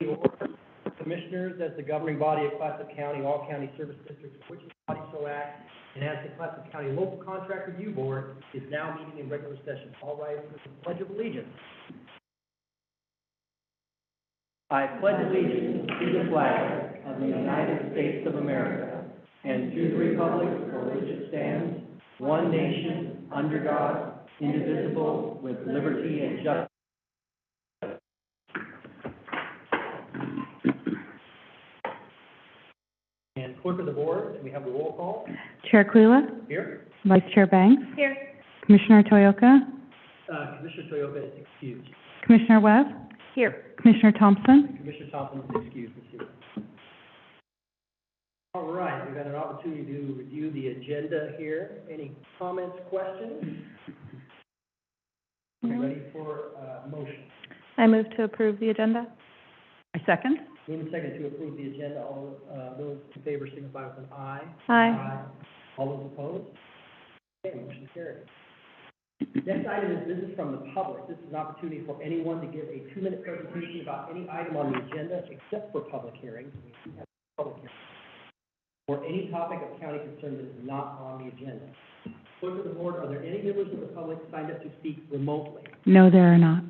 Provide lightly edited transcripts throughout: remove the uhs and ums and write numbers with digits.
Commissioners as the governing body of Clatsop County, all county service districts, which the body so acts, and as the Clatsop County Local Contract Review Board is now meeting in regular session. All rise for the Pledge of Allegiance. I pledge allegiance to the flag of the United States of America and to the republic for which it stands, one nation, under God, indivisible, with liberty and justice. And clerk of the board, we have the roll call. Chair Quila. Here. Vice Chair Banks. Here. Commissioner Toyoka. Commissioner Toyoka is excused. Commissioner Webb. Here. Commissioner Thompson. Commissioner Thompson is excused. All right, we've got an opportunity to review the agenda here. Any comments, questions? Ready for motion? I move to approve the agenda. I second. Move and second to approve the agenda. All those in favor signify with an aye. Aye. All those opposed? Okay, motion carries. Next item is business from the public. This is an opportunity for anyone to give a 2-minute presentation about any item on the agenda except for public hearings. We do have public hearings. Or any topic of county concern that is not on the agenda. Clerk of the board, are there any members of the public signed up to speak remotely? No, there are not.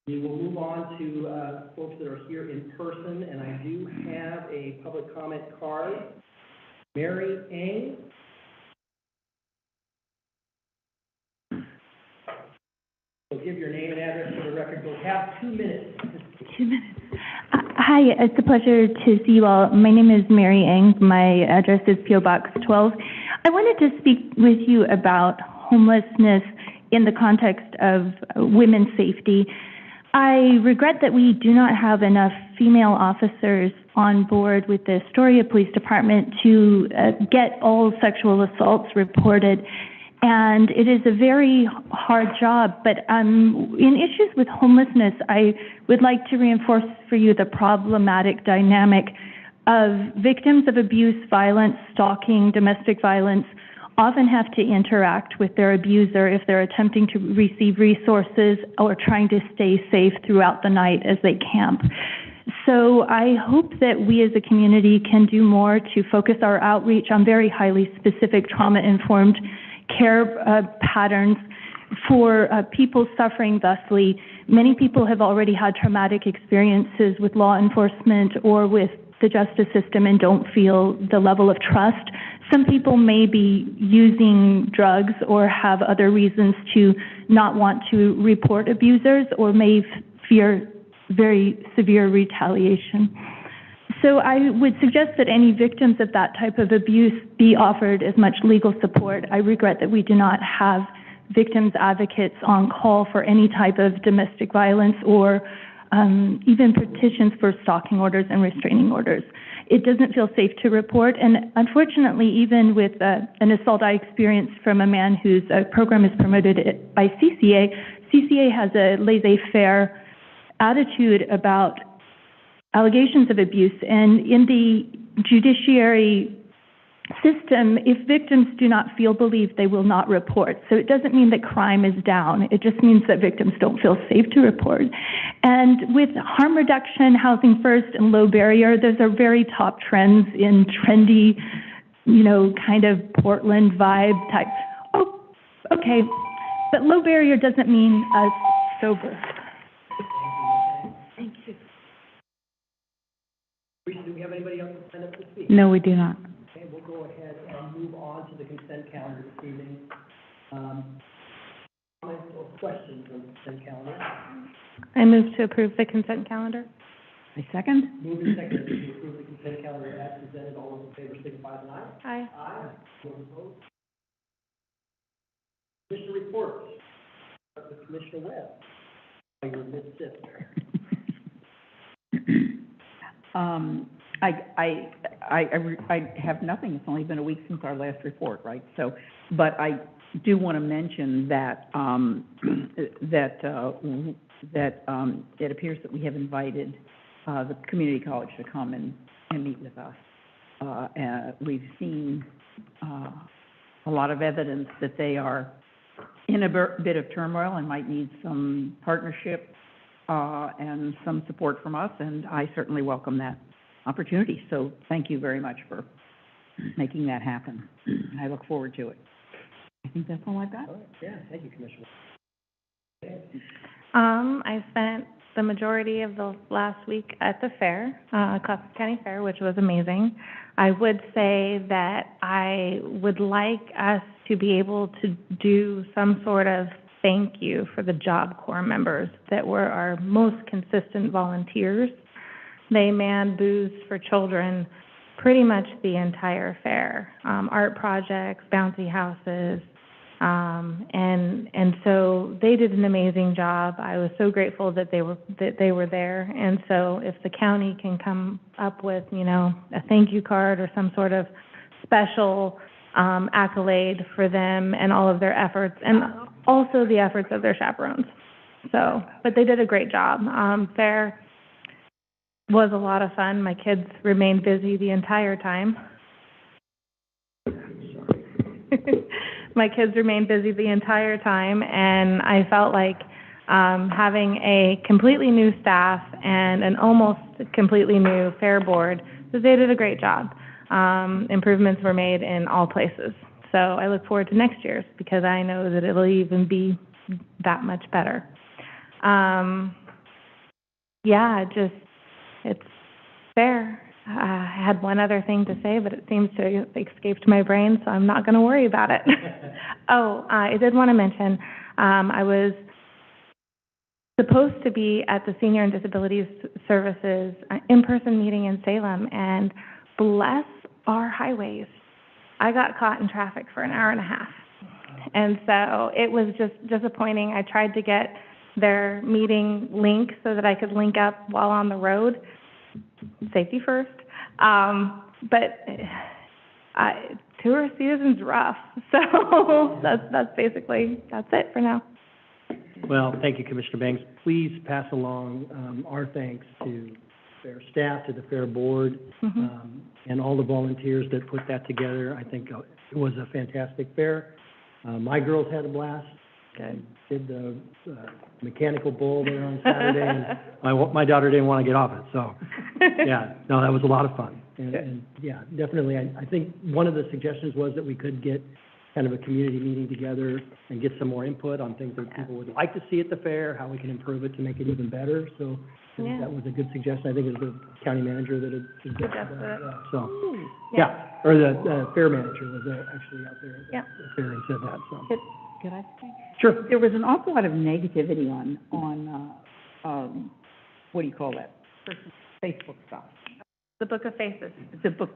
We will move on to folks that are here in person, and I do have a public comment card. Mary Ng. So give your name and address for the record. You'll have 2 minutes. 2 minutes. Hi, it's a pleasure to see you all. My name is Mary Ng. My address is P.O. Box 12. I wanted to speak with you about homelessness in the context of women's safety. I regret that we do not have enough female officers on board with the Astoria Police Department to get all sexual assaults reported. And it is a very hard job, but in issues with homelessness, I would like to reinforce for you the problematic dynamic of victims of abuse, violence, stalking, domestic violence often have to interact with their abuser if they're attempting to receive resources or trying to stay safe throughout the night as they camp. So I hope that we as a community can do more to focus our outreach on very highly specific trauma-informed care patterns for people suffering thusly. Many people have already had traumatic experiences with law enforcement or with the justice system and don't feel the level of trust. Some people may be using drugs or have other reasons to not want to report abusers or may fear very severe retaliation. So I would suggest that any victims of that type of abuse be offered as much legal support. I regret that we do not have victims advocates on call for any type of domestic violence or even petitions for stalking orders and restraining orders. It doesn't feel safe to report, and unfortunately, even with an assault I experienced from a man whose program is promoted by CCA, CCA has a laissez-faire attitude about allegations of abuse, and in the judiciary system, if victims do not feel believed, they will not report. So it doesn't mean that crime is down. It just means that victims don't feel safe to report. And with harm reduction, housing first, and low barrier, those are very top trends in trendy, kind of Portland vibe type. Oh, okay. But low barrier doesn't mean sober. Thank you. Do we have anybody else to sign up to speak? No, we do not. Okay, we'll go ahead and move on to the consent calendar this evening. Comments or questions on the consent calendar? I move to approve the consent calendar. I second. Move and second to approve the consent calendar as presented. All those in favor signify with an aye. Aye. Aye. Those opposed? Commissioner reports. Start with Commissioner Webb. You're mid-sip. I have nothing. It's only been a week since our last report, right? So, but I do want to mention that it appears that we have invited the community college to come and meet with us. We've seen a lot of evidence that they are in a bit of turmoil and might need some partnership and some support from us, and I certainly welcome that opportunity. So thank you very much for making that happen. I look forward to it. I think that's all I've got. All right, yeah, thank you, Commissioner. I spent the majority of the last week at the fair, Clatsop County Fair, which was amazing. I would say that I would like us to be able to do some sort of thank you for the Job Corps members that were our most consistent volunteers. They manned booths for children pretty much the entire fair, art projects, bouncy houses, and so they did an amazing job. I was so grateful that they were there. And so if the county can come up with, you know, a thank you card or some sort of special accolade for them and all of their efforts, and also the efforts of their chaperones. So, but they did a great job. Fair was a lot of fun. My kids remained busy the entire time. My kids remained busy the entire time, and I felt like having a completely new staff and an almost completely new fair board, that they did a great job. Improvements were made in all places. So I look forward to next year's, because I know that it'll even be that much better. Yeah, it's fair. I had one other thing to say, but it seems to have escaped my brain, so I'm not going to worry about it. Oh, I did want to mention, I was supposed to be at the Senior and Disabilities Services in-person meeting in Salem, and bless our highways, I got caught in traffic for an hour and a half. And so it was just disappointing. I tried to get their meeting link so that I could link up while on the road. Safety first. But tourist season's rough. So that's it for now. Well, thank you, Commissioner Banks. Please pass along our thanks to fair staff, to the fair board, and all the volunteers that put that together. I think it was a fantastic fair. My girls had a blast. I did the mechanical bull there on Saturday, and my daughter didn't want to get off it. So, yeah, no, that was a lot of fun. And yeah, definitely. I think one of the suggestions was that we could get kind of a community meeting together and get some more input on things that people would like to see at the fair, how we can improve it to make it even better. So I think that was a good suggestion. I think it was the county manager that had suggested that. So, or the fair manager was actually out there at the fair and said that. So. Could I say? Sure. There was an awful lot of negativity on what do you call that? Facebook stuff. The Book of Faces. The book.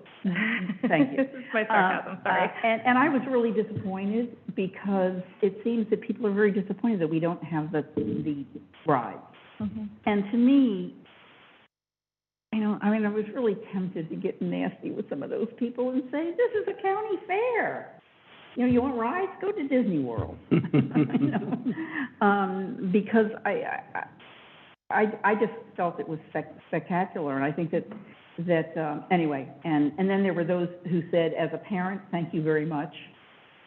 Thank you. This is my sarcasm, sorry. And I was really disappointed, because it seems that people are very disappointed that we don't have the rides. And to me, you know, I mean, I was really tempted to get nasty with some of those people and say, this is a county fair. You know, you want rides? Go to Disney World. You know? Because I just felt it was spectacular, and I think that anyway. And then there were those who said, as a parent, thank you very much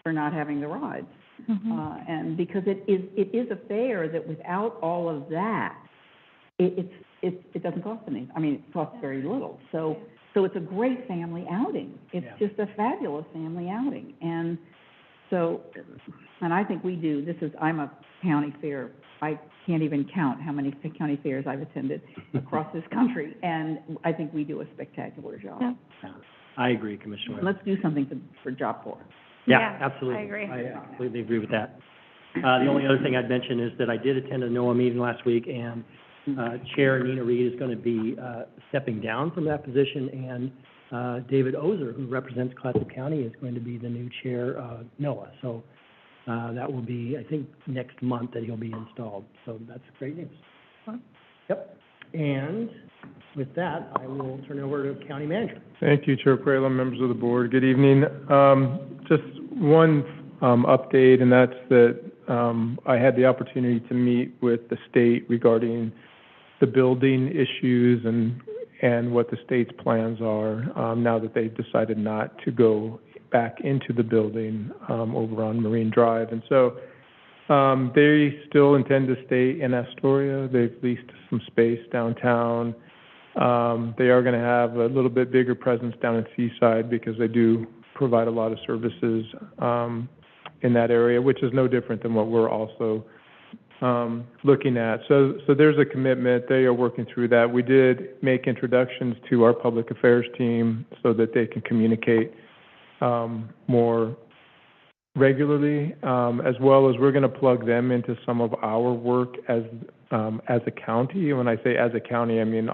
for not having the rides. And because it is a fair that without all of that, it doesn't cost anything. I mean, it costs very little. So it's a great family outing. It's just a fabulous family outing. And so, and I think we do. I'm a county fair. I can't even count how many county fairs I've attended across this country, and I think we do a spectacular job. Yeah. I agree, Commissioner. Let's do something for Job Corps. Yeah, absolutely. I agree. I completely agree with that. The only other thing I'd mention is that I did attend a NOAA meeting last week, and Chair Nina Reed is going to be stepping down from that position, and David Ozer, who represents Clatsop County, is going to be the new chair of NOAA. So that will be, I think, next month that he'll be installed. So that's great news. Yep. And with that, I will turn it over to County Manager. Thank you, Chair Prela, members of the board. Good evening. Just one update, and that's that I had the opportunity to meet with the state regarding the building issues and what the state's plans are now that they've decided not to go back into the building over on Marine Drive. And so They still intend to stay in Astoria. They've leased some space downtown. They are gonna have a little bit bigger presence down in Seaside because they do provide a lot of services, in that area, which is no different than what we're also, looking at. So there's a commitment. They are working through that. We did make introductions to our public affairs team so that they can communicate, more regularly, as well as we're gonna plug them into some of our work as a county. And when I say as a county, I mean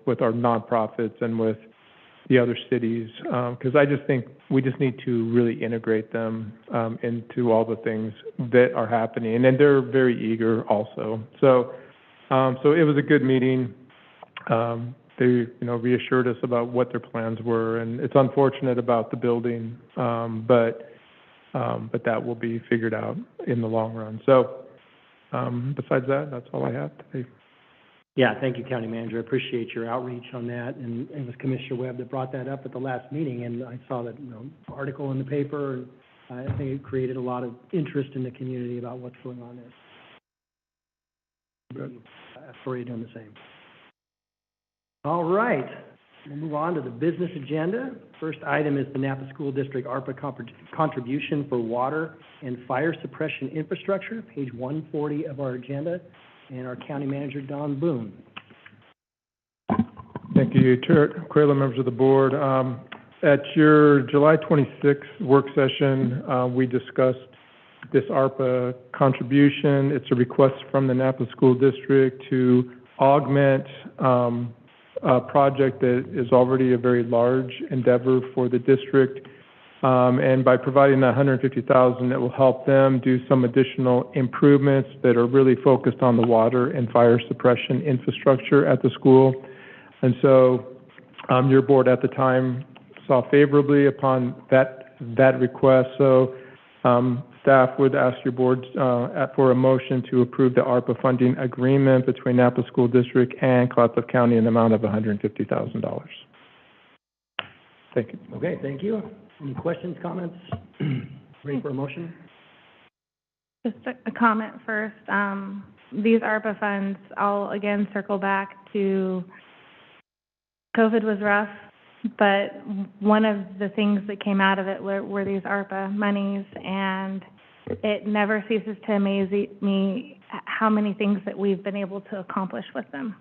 with our nonprofits and with the other cities, because I just think we just need to really integrate them, into all the things that are happening. And then they're very eager also. So it was a good meeting. They, reassured us about what their plans were, and it's unfortunate about the building, but that will be figured out in the long run. So, besides that, that's all I have today. Yeah, thank you, County Manager. I appreciate your outreach on that, and it was Commissioner Webb that brought that up at the last meeting, and I saw that, article in the paper, and I think it created a lot of interest in the community about what's going on there. Astoria doing the same. All right, we'll move on to the business agenda. First item is the Napa School District ARPA contribution for water and fire suppression infrastructure, page 140 of our agenda, and our County Manager, Don Boone. Thank you, Chair Quayla, members of the board. At your July 26th work session, we discussed this ARPA contribution. It's a request from the Napa School District to augment a project that is already a very large endeavor for the district. And by providing that $150,000, it will help them do some additional improvements that are really focused on the water and fire suppression infrastructure at the school. And so, your board at the time saw favorably upon that request. So, staff would ask your board for a motion to approve the ARPA funding agreement between Napa School District and Clatsop County in the amount of $150,000. Thank you. Okay, thank you. Any questions, comments? Ready for a motion? Just a comment first. These ARPA funds, I'll again circle back to COVID was rough, but one of the things that came out of it were these ARPA monies, and it never ceases to amaze me how many things that we've been able to accomplish with them,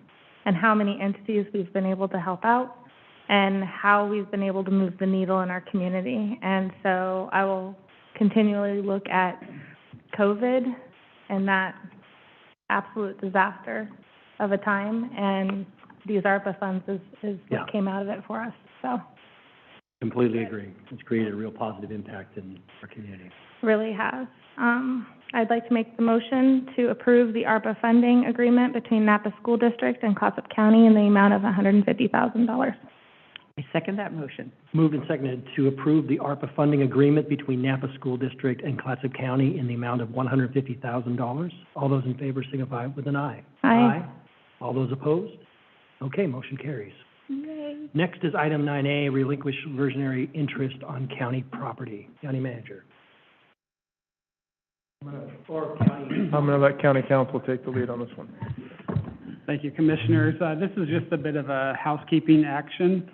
and how many entities we've been able to help out, and how we've been able to move the needle in our community. And so I will continually look at COVID and that absolute disaster of a time, and these ARPA funds is what came out of it for us, so. Completely agree. It's created a real positive impact in our community. Really has. I'd like to make the motion to approve the ARPA funding agreement between Napa School District and Clatsop County in the amount of $150,000. I second that motion. Moved and seconded to approve the ARPA funding agreement between Napa School District and Clatsop County in the amount of $150,000. All those in favor signify with an aye. Aye. All those opposed? Okay, motion carries. Yay. Next is item 9A, relinquish reversionary interest on county property. County Manager. I'm going to let County Council take the lead on this one. Thank you, Commissioners. This is just a bit of a housekeeping action.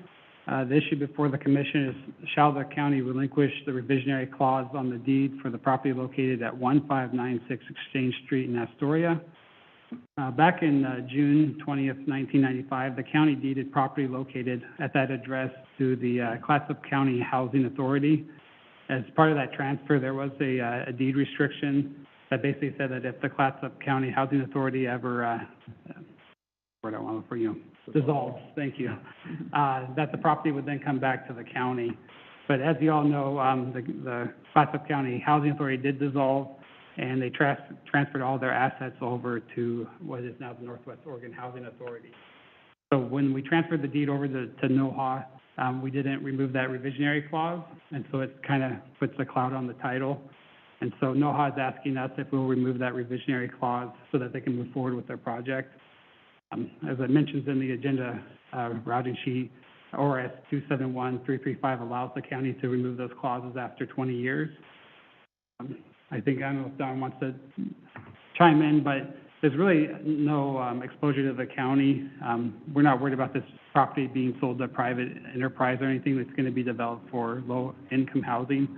The issue before the Commission is, shall the county relinquish the revisionary clause on the deed for the property located at 1596 Exchange Street in Astoria? Back in June 20th, 1995, the county deeded property located at that address to the Clatsop County Housing Authority. As part of that transfer, there was a deed restriction that basically said that if the Clatsop County Housing Authority ever, word I want for you, dissolves, thank you, that the property would then come back to the county. But as you all know, the Clatsop County Housing Authority did dissolve, and they transferred all their assets over to what is now the Northwest Oregon Housing Authority. So when we transferred the deed over to NOHA, we didn't remove that revisionary clause, and so it kind of puts a cloud on the title. And so NOHA is asking us if we'll remove that revisionary clause so that they can move forward with their project. As I mentioned in the agenda routing sheet, ORS 271335 allows the county to remove those clauses after 20 years. I don't know if Don wants to chime in, but there's really no exposure to the county. We're not worried about this property being sold to private enterprise or anything that's going to be developed for low-income housing.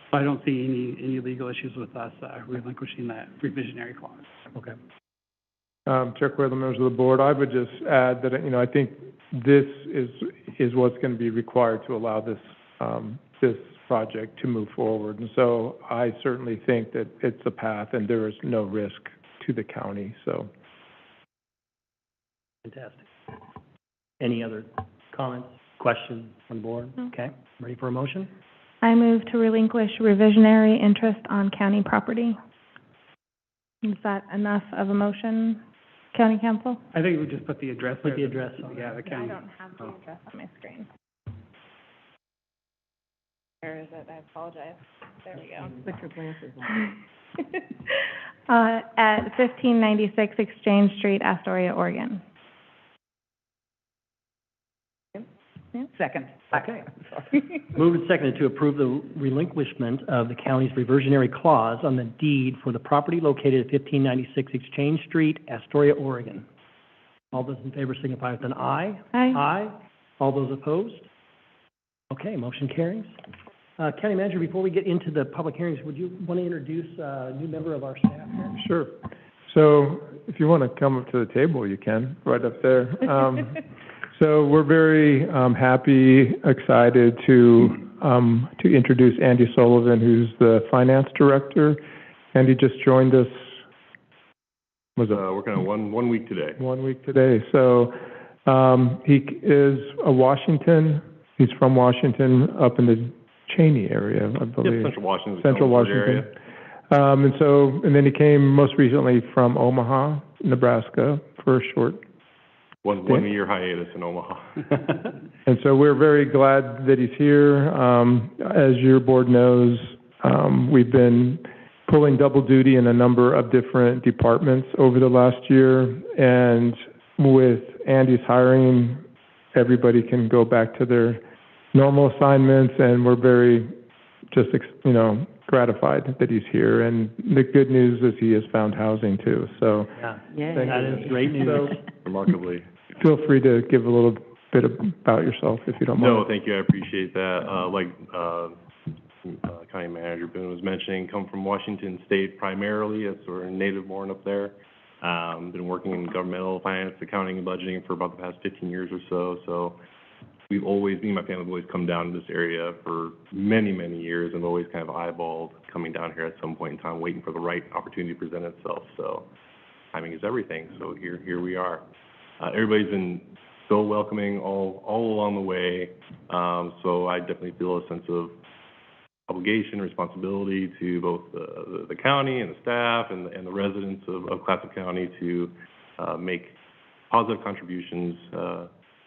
So I don't see any legal issues with us relinquishing that revisionary clause. Okay. Chair Quayle, members of the board, I would just add that, I think this is what's going to be required to allow this, this project to move forward. And so I certainly think that it's a path and there is no risk to the county, so. Fantastic. Any other comments, questions on the board? Okay, ready for a motion? I move to relinquish revisionary interest on county property. Is that enough of a motion, County Council? I think we just put the address there. Put the address on Yeah, the I county. don't have the address on my screen. Where is it? I apologize. There we go. Put your glasses on. At 1596 Exchange Street, Astoria, Oregon. Second. Okay. Moved and seconded to approve the relinquishment of the county's reversionary clause on the deed for the property located at 1596 Exchange Street, Astoria, Oregon. All those in favor signify with an aye. Aye. Aye. All those opposed? Okay, motion carries. County Manager, before we get into the public hearings, would you want to introduce a new member of our staff here? Sure. So if you want to come up to the table, you can, right up there. So we're very happy, excited to introduce Andy Sullivan, who's the Finance Director. Andy just joined us, working on one week today. 1 week today. So he is a Washington, he's from Washington, up in the Cheney area, I believe. Yep, Central Washington. Central Washington. Area. And then he came most recently from Omaha, Nebraska, for a short. One year hiatus in Omaha. And so we're very glad that he's here. As your board knows, we've been pulling double duty in a number of different departments over the last year. And with Andy's hiring, everybody can go back to their normal assignments, and we're very just, gratified that he's here. And the good news is he has found housing too, so. Yeah, that is great news. Remarkably. Feel free to give a little bit about yourself if you don't mind. No, thank you, I appreciate that. County Manager Boone was mentioning, come from Washington State primarily, as sort of native born up there. Been working in governmental finance, accounting, and budgeting for about the past 15 years or so. So me and my family have always come down to this area for many, many years, and always kind of eyeballed coming down here at some point in time, waiting for the right opportunity to present itself. So timing is everything. So here we are. Everybody's been so welcoming all along the way. So I definitely feel a sense of obligation, responsibility to both the county and the staff and the residents of Clatsop County to make positive contributions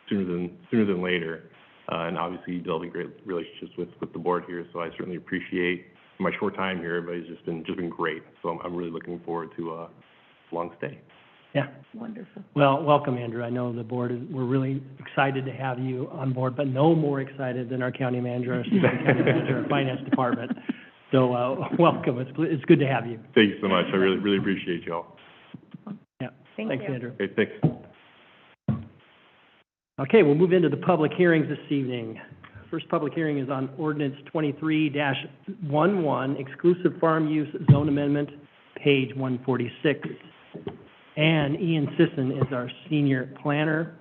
sooner than later. And obviously developing great relationships with the board here. So I certainly appreciate my short time here. Everybody's just been great. So I'm really looking forward to a long stay. Yeah. Wonderful. Well, welcome, Andrew. I know the board we're really excited to have you on board, but no more excited than our county manager, our assistant county manager, our finance department. So, welcome. It's good to have you. Thank you so much. I really appreciate you all. Yeah. Thanks, Andrew. Okay, thanks. Okay, we'll move into the public hearings this evening. First public hearing is on ordinance 23-11, exclusive farm use zone amendment, page 146. And Ian Sisson is our senior planner.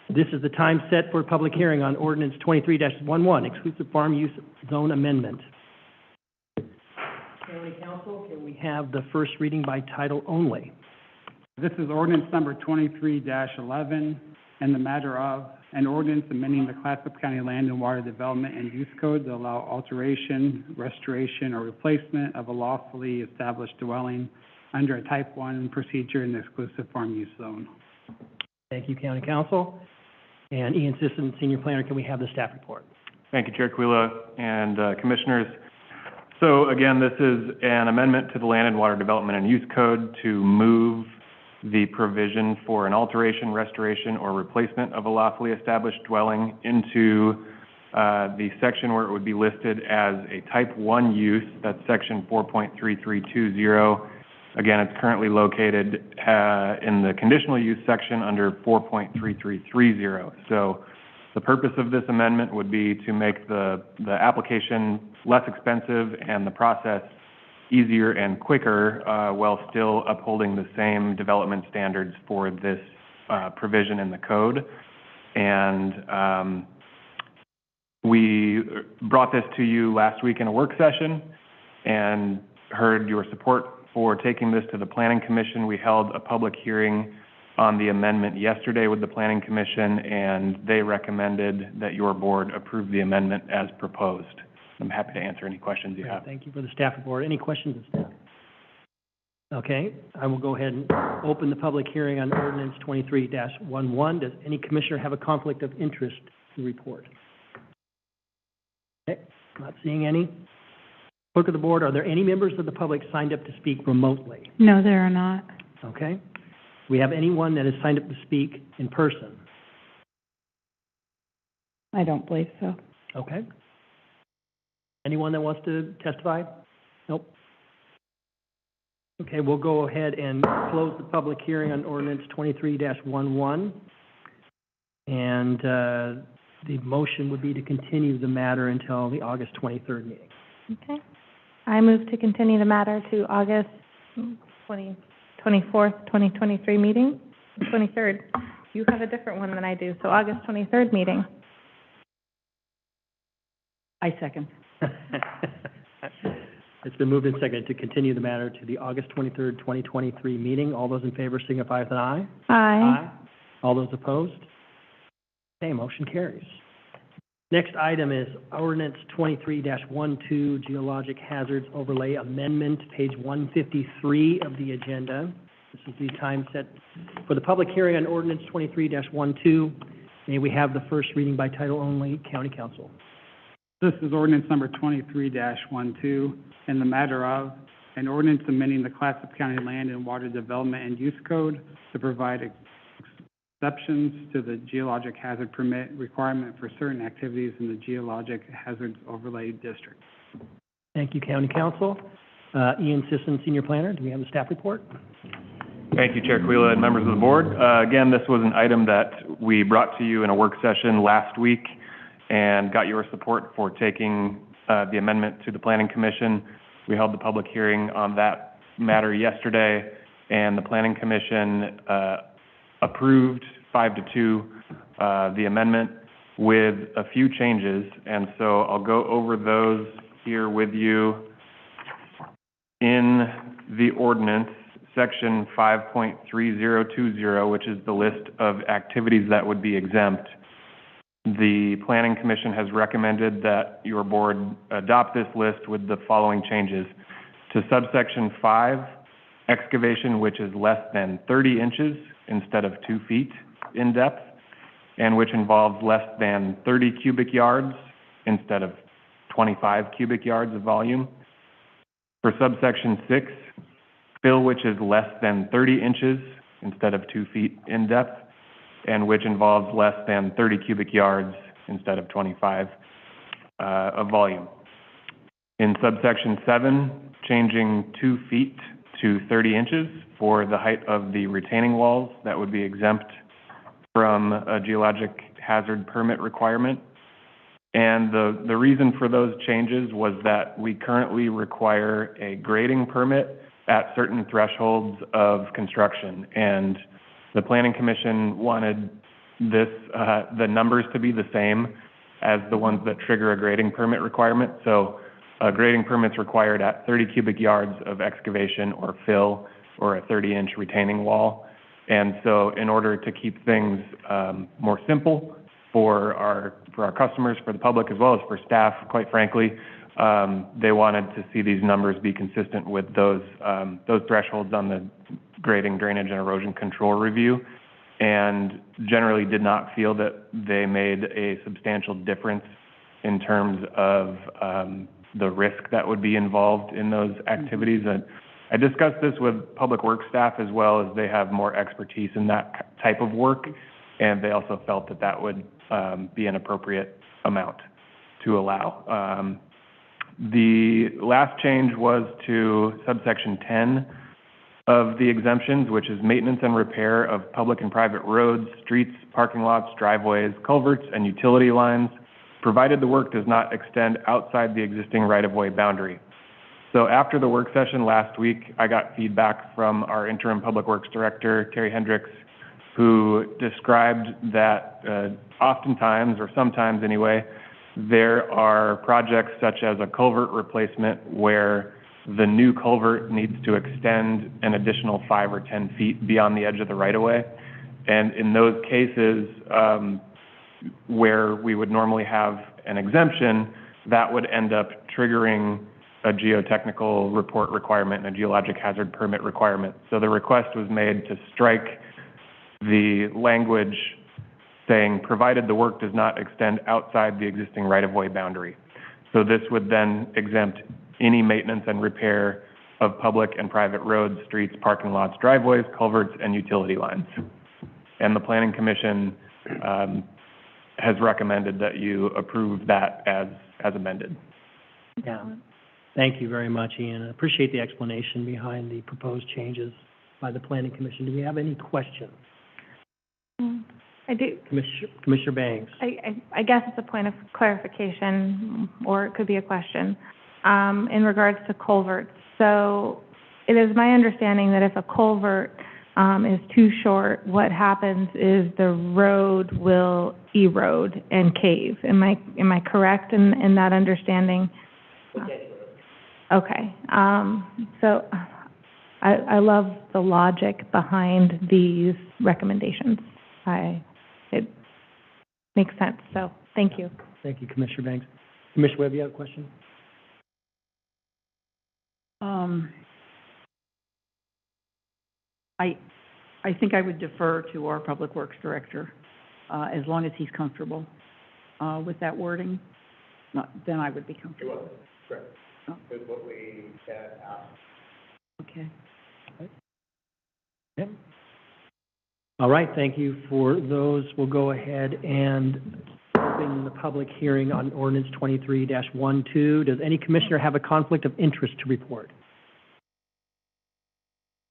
This is the time set for public hearing on ordinance 23-11, exclusive farm use zone amendment. County Council, can we have the first reading by title only? This is ordinance number 23-11, and the matter of an ordinance amending the Clatsop County Land and Water Development and Use Code to allow alteration, restoration, or replacement of a lawfully established dwelling under a Type 1 procedure in the exclusive farm use zone. Thank you, County Council. And Ian Sisson, Senior Planner, can we have the staff report? Thank you, Chair Quila and Commissioners. So again, this is an amendment to the Land and Water Development and Use Code to move the provision for an alteration, restoration, or replacement of a lawfully established dwelling into the section where it would be listed as a Type 1 use. That's section 4.3320. Again, it's currently located in the conditional use section under 4.3330. So the purpose of this amendment would be to make the application less expensive and the process easier and quicker, while still upholding the same development standards for this provision in the code. And we brought this to you last week in a work session and heard your support for taking this to the Planning Commission. We held a public hearing on the amendment yesterday with the Planning Commission, and they recommended that your board approve the amendment as proposed. I'm happy to answer any questions you have. Thank you for the staff report. Any questions of staff? Okay, I will go ahead and open the public hearing on ordinance 23-11. Does any commissioner have a conflict of interest to report? Okay, not seeing any. Clerk of the board, are there any members of the public signed up to speak remotely? No, there are not. Okay. We have anyone that has signed up to speak in person? I don't believe so. Okay. Anyone that wants to testify? Nope. Okay, we'll go ahead and close the public hearing on ordinance 23-11. And the motion would be to continue the matter until the August 23rd meeting. Okay. I move to continue the matter to August 24th, 2023 meeting, 23rd. You have a different one than I do, so August 23rd meeting. I second. It's been moved and seconded to continue the matter to the August 23rd, 2023 meeting. All those in favor signify with an aye. Aye. All those opposed? Okay, motion carries. Next item is ordinance 23-12, Geologic Hazards Overlay Amendment, page 153 of the agenda. This is the time set for the public hearing on ordinance 23-12. May we have the first reading by title only, County Council. This is ordinance number 23-12, in the matter of an ordinance amending the Clatsop County Land and Water Development and Use Code to provide exceptions to the geologic hazard permit requirement for certain activities in the Geologic Hazards Overlay District. Thank you, County Council. Ian Sisson, Senior Planner, do we have the staff report? Thank you, Chair Quila and members of the board. Again, this was an item that we brought to you in a work session last week and got your support for taking the amendment to the Planning Commission. We held the public hearing on that matter yesterday, and the Planning Commission approved 5-2 the amendment with a few changes, and so I'll go over those here with you. In the ordinance, section 5.3020, which is the list of activities that would be exempt, the Planning Commission has recommended that your board adopt this list with the following changes. To subsection 5, excavation which is less than 30 inches instead of 2 feet in depth, and which involves less than 30 cubic yards instead of 25 cubic yards of volume. For subsection 6, fill which is less than 30 inches instead of 2 feet in depth, and which involves less than 30 cubic yards instead of 25 of volume. In subsection 7, changing 2 feet to 30 inches for the height of the retaining walls that would be exempt from a geologic hazard permit requirement. And the reason for those changes was that we currently require a grading permit at certain thresholds of construction, and the Planning Commission wanted this, the numbers to be the same as the ones that trigger a grading permit requirement. So a grading permit's required at 30 cubic yards of excavation or fill or a 30-inch retaining wall. And so in order to keep things more simple for our customers, for the public, as well as for staff, quite frankly, they wanted to see these numbers be consistent with those thresholds on the grading, drainage, and erosion control review, and generally did not feel that they made a substantial difference in terms of the risk that would be involved in those activities. And I discussed this with public works staff as well, as they have more expertise in that type of work, and they also felt that that would be an appropriate amount to allow. The last change was to subsection 10, of the exemptions, which is maintenance and repair of public and private roads, streets, parking lots, driveways, culverts, and utility lines, provided the work does not extend outside the existing right-of-way boundary. So after the work session last week, I got feedback from our interim Public Works Director, Terry Hendricks, who described that oftentimes, or sometimes anyway, there are projects such as a culvert replacement where the new culvert needs to extend an additional 5 or 10 feet beyond the edge of the right-of-way. And in those cases, where we would normally have an exemption, that would end up triggering a geotechnical report requirement and a geologic hazard permit requirement. So the request was made to strike the language saying, provided the work does not extend outside the existing right-of-way boundary. So this would then exempt any maintenance and repair of public and private roads, streets, parking lots, driveways, culverts, and utility lines. And the Planning Commission has recommended that you approve that as amended. Yeah. Thank you very much, Ian. I appreciate the explanation behind the proposed changes by the Planning Commission. Do we have any questions? I do. Commissioner Banks? I guess it's a point of clarification, or it could be a question, in regards to culverts. So it is my understanding that if a culvert is too short, what happens is the road will erode and cave. Am I correct in that understanding? Okay. So I love the logic behind these recommendations. It makes sense, so thank you. Thank you, Commissioner Banks. Commissioner Webb, you have a question? I think I would defer to our Public Works Director, as long as he's comfortable, with that wording. Then I would be comfortable. Correct. Oh. With what we had asked. Okay. Yeah. All right, thank you for those. We'll go ahead and open the public hearing on ordinance 23-12. Does any commissioner have a conflict of interest to report?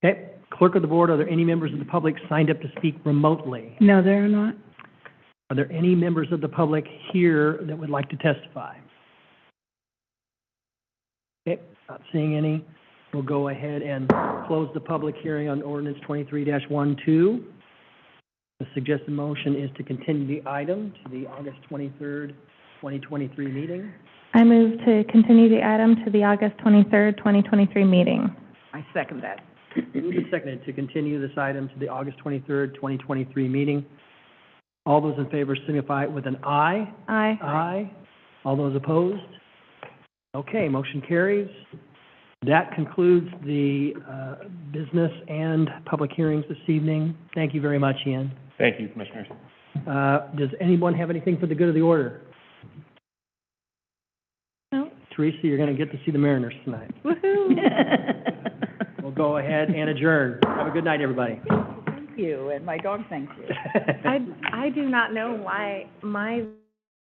Okay, clerk of the board, are there any members of the public signed up to speak remotely? No, there are not. Are there any members of the public here that would like to testify? Okay, not seeing any. We'll go ahead and close the public hearing on ordinance 23-12. The suggested motion is to continue the item to the August 23rd, 2023 meeting. I move to continue the item to the August 23rd, 2023 meeting. I second that. Moved and seconded to continue this item to the August 23rd, 2023 meeting. All those in favor signify with an aye. Aye. Aye. All those opposed? Okay, motion carries. That concludes the business and public hearings this evening. Thank you very much, Ian. Thank you, Commissioners. Does anyone have anything for the good of the order? No. Teresa, you're going to get to see the Mariners tonight. Woohoo! We'll go ahead and adjourn. Have a good night, everybody. Thank you, and my dog thanks you. I do not know why my